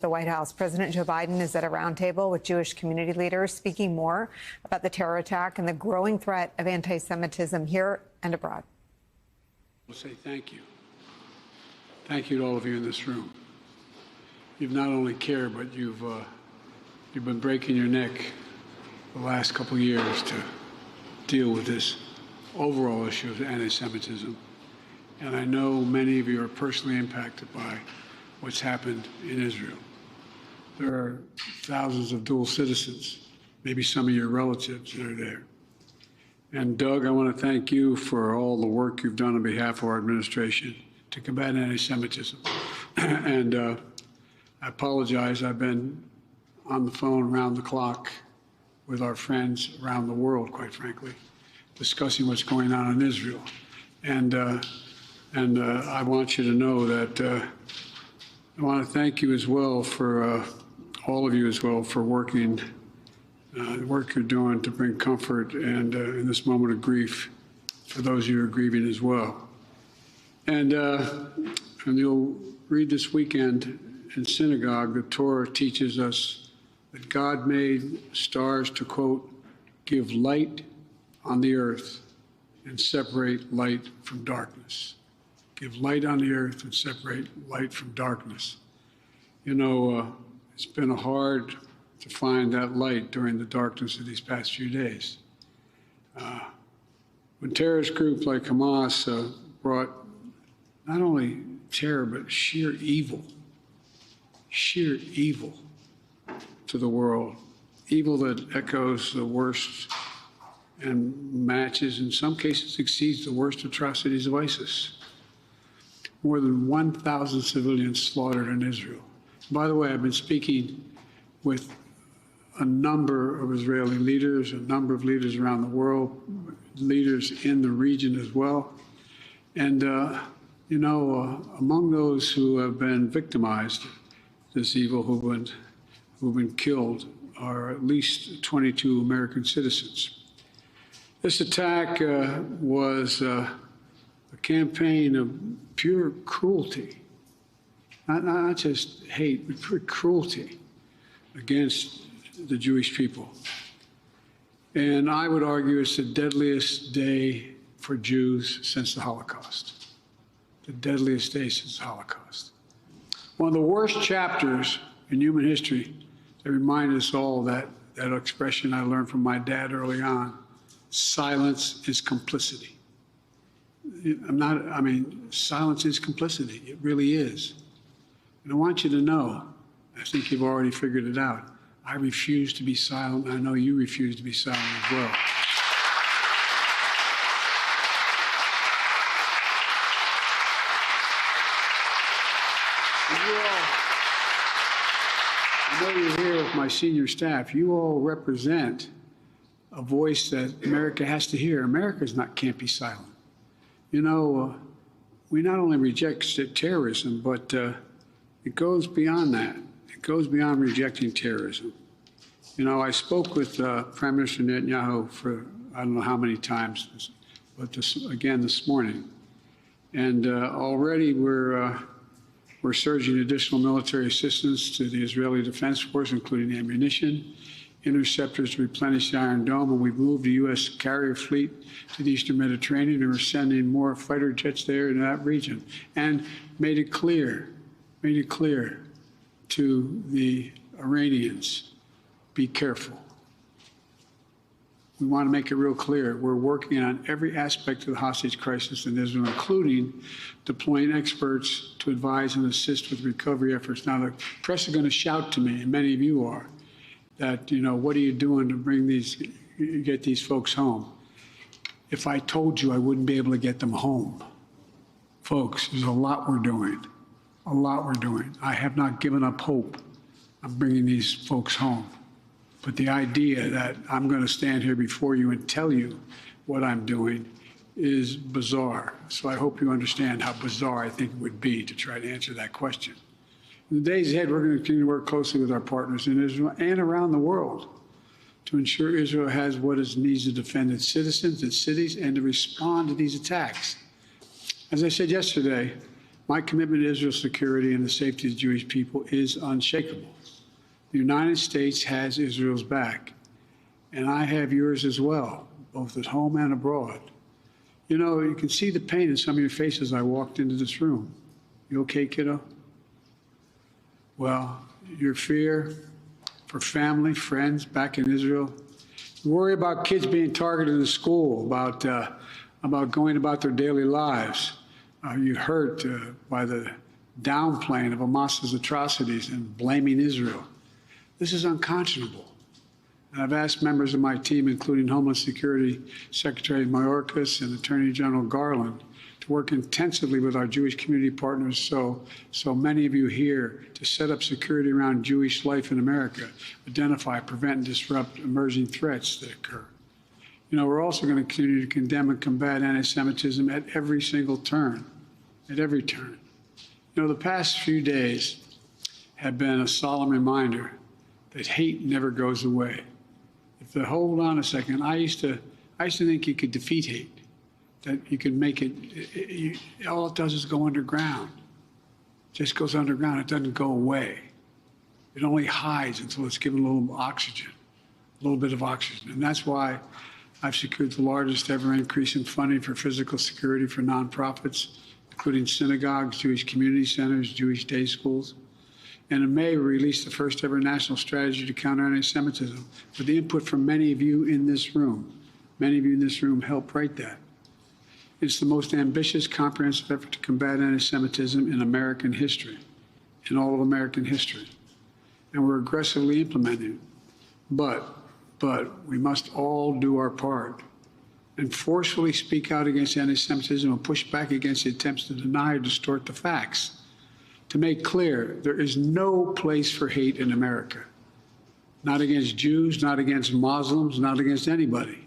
The White House, President Joe Biden is at a roundtable with Jewish community leaders, speaking more about the terror attack and the growing threat of anti-Semitism here and abroad. I'll say thank you. Thank you to all of you in this room. You've not only cared, but you've been breaking your neck the last couple of years to deal with this overall issue of anti-Semitism. And I know many of you are personally impacted by what's happened in Israel. There are thousands of dual citizens, maybe some of your relatives that are there. And Doug, I want to thank you for all the work you've done on behalf of our administration to combat anti-Semitism. And I apologize, I've been on the phone around the clock with our friends around the world, quite frankly, discussing what's going on in Israel. And I want you to know that I want to thank you as well for all of you as well for working, the work you're doing to bring comfort and in this moment of grief for those of you who are grieving as well. And you'll read this weekend in synagogue, the Torah teaches us that God made stars to, quote, give light on the earth and separate light from darkness. Give light on the earth and separate light from darkness. You know, it's been hard to find that light during the darkness of these past few days. When terrorist groups like Hamas brought not only terror, but sheer evil to the world, evil that echoes the worst and matches, in some cases exceeds the worst atrocities of ISIS. More than 1,000 civilians slaughtered in Israel. By the way, I've been speaking with a number of Israeli leaders, a number of leaders around the world, leaders in the region as well. And, you know, among those who have been victimized, this evil, who've been killed, are at least 22 American citizens. This attack was a campaign of pure cruelty, not just hate, but pure cruelty against the Jewish people. And I would argue it's the deadliest day for Jews since the Holocaust. The deadliest day since the Holocaust. One of the worst chapters in human history that remind us all that expression I learned from my dad early on, silence is complicity. Silence is complicity. It really is. And I want you to know, I think you've already figured it out, I refuse to be silent, and I know you refuse to be silent as well. I know you're here with my senior staff. You all represent a voice that America has to hear. America can't be silent. You know, we not only reject terrorism, but it goes beyond that. It goes beyond rejecting terrorism. You know, I spoke with Prime Minister Netanyahu for I don't know how many times, but again this morning. And already we're surging additional military assistance to the Israeli Defense Force, including ammunition, interceptors to replenish the Iron Dome, and we've moved the U.S. carrier fleet to the Eastern Mediterranean, and we're sending more fighter jets there in that region, and made it clear to the Iranians, be careful. We want to make it real clear. We're working on every aspect of the hostage crisis in Israel, including deploying experts to advise and assist with recovery efforts. Now, the press are going to shout to me, and many of you are, that, you know, what are you doing to get these folks home? If I told you, I wouldn't be able to get them home. Folks, there's a lot we're doing. A lot we're doing. I have not given up hope on bringing these folks home. But the idea that I'm going to stand here before you and tell you what I'm doing is bizarre. So I hope you understand how bizarre I think it would be to try to answer that question. In the days ahead, we're going to continue to work closely with our partners in Israel and around the world to ensure Israel has what it needs to defend its citizens, its cities, and to respond to these attacks. As I said yesterday, My commitment to Israel's security and the safety of the Jewish people is unshakable. The United States has Israel's back, and I have yours as well, both at home and abroad. You know, you can see the pain in some of your faces as I walked into this room. You okay, kiddo? Well, your fear for family, friends back in Israel. You worry about kids being targeted in school, about going about their daily lives. You're hurt by the downplaying of Hamas's atrocities and blaming Israel. This is unconscionable. And I've asked members of my team, including Homeland Security Secretary Mayorkas and Attorney General Garland, to work intensively with our Jewish community partners, so many of you here, to set up security around Jewish life in America, identify, prevent, and disrupt emerging threats that occur. You know, we're also going to continue to condemn and combat anti-Semitism at every single turn, at every turn. You know, the past few days have been a solemn reminder that hate never goes away. Hold on a second, I used to think you could defeat hate, that you could make it, all it does is go underground. It just goes underground, it doesn't go away. It only hides until it's given a little oxygen, a little bit of oxygen. And that's why I've secured the largest ever increase in funding for physical security for nonprofits, including synagogues, Jewish community centers, Jewish day schools. And in May, we released the first ever national strategy to counter anti-Semitism with the input from many of you in this room. Many of you in this room helped write that. It's the most ambitious, comprehensive effort to combat anti-Semitism in American history, in all of American history. And we're aggressively implementing it. But we must all do our part and forcefully speak out against anti-Semitism and push back against the attempts to deny or distort the facts. To make clear, there is no place for hate in America. Not against Jews, not against Muslims, not against anybody.